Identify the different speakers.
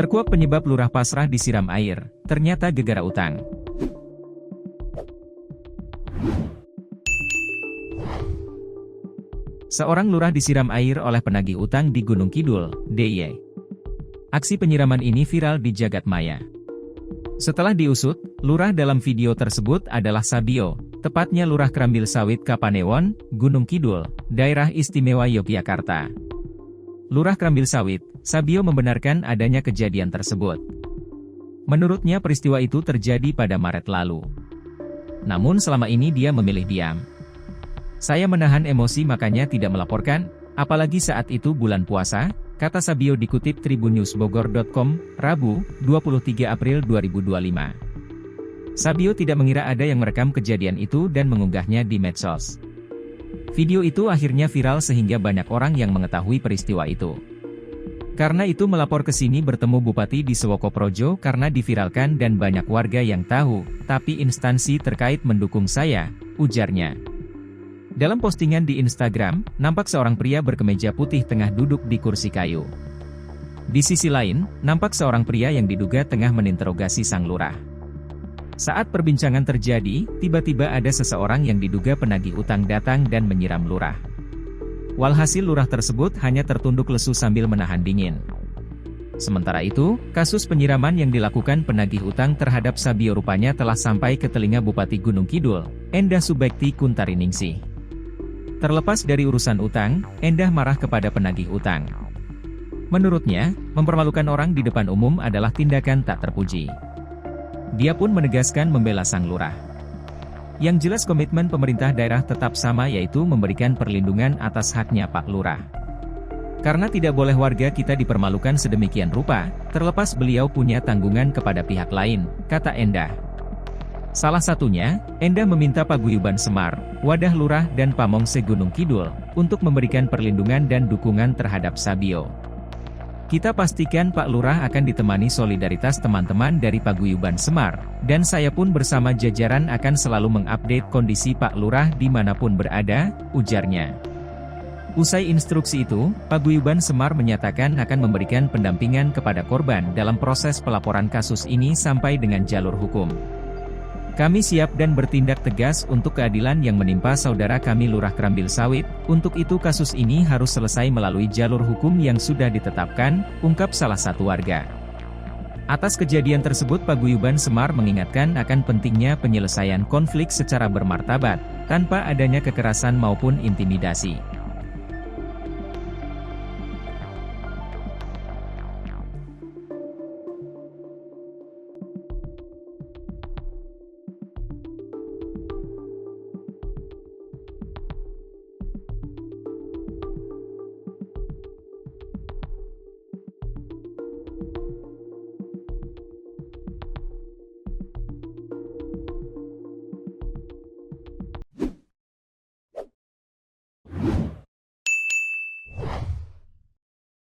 Speaker 1: Terkuak penyebab lurah pasrah disiram air, ternyata gegara utang. Seorang lurah disiram air oleh penagih utang di Gunung Kidul, DIY. Aksi penyiraman ini viral di jagat maya. Setelah diusut, lurah dalam video tersebut adalah Sabio, tepatnya Lurah Krambil Sawit Kapanewon, Gunung Kidul, Daerah Istimewa Yogyakarta. Lurah Krambil Sawit, Sabio membenarkan adanya kejadian tersebut. Menurutnya peristiwa itu terjadi pada Maret lalu. Namun selama ini dia memilih diam. Saya menahan emosi makanya tidak melaporkan, apalagi saat itu bulan puasa, kata Sabio dikutip tribunnews.bogor.com, Rabu, 23 April 2025. Sabio tidak mengira ada yang merekam kejadian itu dan mengunggahnya di medsos. Video itu akhirnya viral sehingga banyak orang yang mengetahui peristiwa itu. Karena itu melapor ke sini bertemu Bupati di Suwokoprojo karena diviralkan dan banyak warga yang tahu, tapi instansi terkait mendukung saya, ujarnya. Dalam postingan di Instagram, nampak seorang pria berkemeja putih tengah duduk di kursi kayu. Di sisi lain, nampak seorang pria yang diduga tengah meninterogasi sang lurah. Saat perbincangan terjadi, tiba-tiba ada seseorang yang diduga penagih utang datang dan menyiram lurah. Walhasil lurah tersebut hanya tertunduk lesu sambil menahan dingin. Sementara itu, kasus penyiraman yang dilakukan penagih utang terhadap Sabio rupanya telah sampai ke telinga Bupati Gunung Kidul, Endah Subekti Kuntariningsih. Terlepas dari urusan utang, Endah marah kepada penagih utang. Menurutnya, mempermalukan orang di depan umum adalah tindakan tak terpuji. Dia pun menegaskan membela sang lurah. Yang jelas komitmen pemerintah daerah tetap sama yaitu memberikan perlindungan atas haknya Pak Lurah. Karena tidak boleh warga kita dipermalukan sedemikian rupa, terlepas beliau punya tanggungan kepada pihak lain, kata Endah. Salah satunya, Endah meminta Paguyuban Semar, Wadah Lurah dan Pamongse Gunung Kidul, untuk memberikan perlindungan dan dukungan terhadap Sabio. Kita pastikan Pak Lurah akan ditemani solidaritas teman-teman dari Paguyuban Semar, dan saya pun bersama jajaran akan selalu mengupdate kondisi Pak Lurah dimanapun berada, ujarnya. Usai instruksi itu, Paguyuban Semar menyatakan akan memberikan pendampingan kepada korban dalam proses pelaporan kasus ini sampai dengan jalur hukum. Kami siap dan bertindak tegas untuk keadilan yang menimpa saudara kami Lurah Krambil Sawit, untuk itu kasus ini harus selesai melalui jalur hukum yang sudah ditetapkan, ungkap salah satu warga. Atas kejadian tersebut Paguyuban Semar mengingatkan akan pentingnya penyelesaian konflik secara bermartabat, tanpa adanya kekerasan maupun intimidasi.